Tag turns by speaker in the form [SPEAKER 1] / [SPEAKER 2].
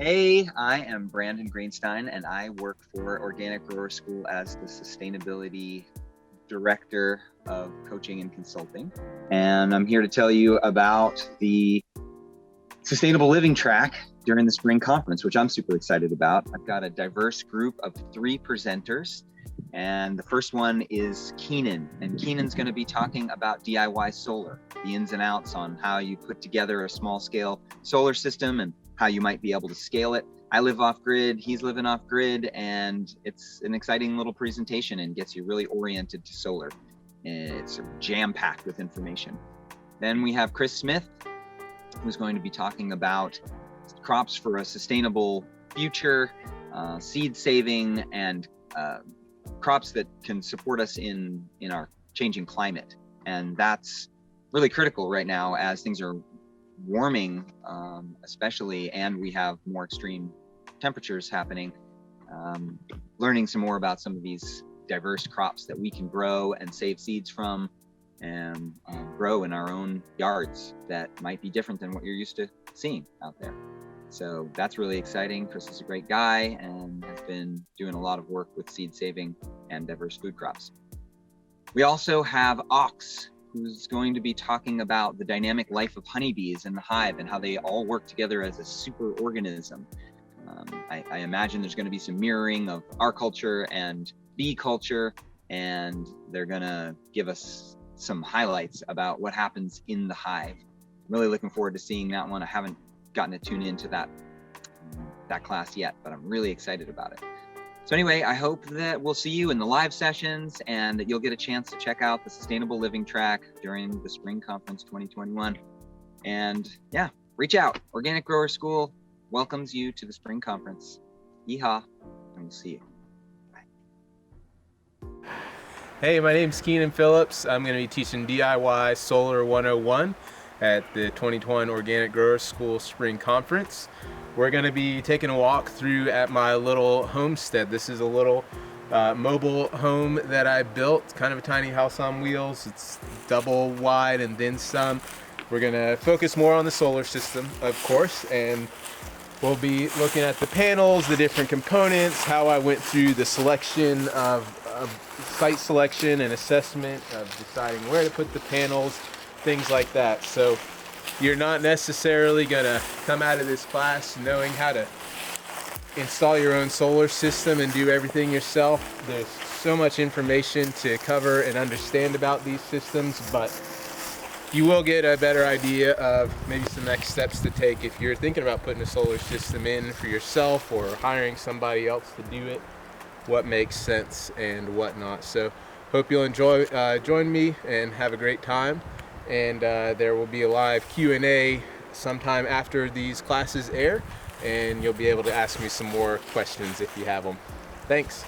[SPEAKER 1] Hey, I am Brandon Greenstein, and I work for Organic Grower School as the Sustainability Director of Coaching and Consulting. And I'm here to tell you about the Sustainable Living track during the spring conference, which I'm super excited about. I've got a diverse group of 3 presenters, and the first one is Keenan. And Keenan's going to be talking about DIY solar, the ins and outs on how you put together a small-scale solar system and how you might be able to scale it. I live off grid, he's living off grid, and it's an exciting little presentation and gets you really oriented to solar. It's jam-packed with information. Then we have Chris Smith, who's going to be talking about crops for a sustainable future, seed saving, and crops that can support us in our changing climate. And that's really critical right now as things are warming, especially, and we have more extreme temperatures happening. Learning some more about some of these diverse crops that we can grow and save seeds from and grow in our own yards that might be different than what you're used to seeing out there. So that's really exciting. Chris is a great guy and has been doing a lot of work with seed saving and diverse food crops. We also have Ox, who's going to be talking about the dynamic life of honeybees in the hive and how they all work together as a super organism. I imagine there's going to be some mirroring of our culture and bee culture, and they're going to give us some highlights about what happens in the hive. I'm really looking forward to seeing that one. I haven't gotten to tune into that class yet, but I'm really excited about it. So anyway, I hope that we'll see you in the live sessions and that you'll get a chance to check out the Sustainable Living track during the Spring Conference 2021. And yeah, reach out. Organic Grower School welcomes you to the Spring Conference. Yeehaw, and we'll see you. Bye.
[SPEAKER 2] Hey, my name's Keenan Phillips. I'm going to be teaching DIY Solar 101 at the 2021 Organic Grower School Spring Conference. We're going to be taking a walk through at my little homestead. This is a little mobile home that I built, kind of a tiny house on wheels. It's double wide and then some. We're going to focus more on the solar system, of course, and we'll be looking at the panels, the different components, how I went through the selection of site selection and assessment of deciding where to put the panels, things like that. So you're not necessarily going to come out of this class knowing how to install your own solar system and do everything yourself. There's so much information to cover and understand about these systems, but you will get a better idea of maybe some next steps to take if you're thinking about putting a solar system in for yourself or hiring somebody else to do it, what makes sense and what not. So hope you'll enjoy join me and have a great time. And there will be a live Q&A sometime after these classes air, and you'll be able to ask me some more questions if you have them. Thanks.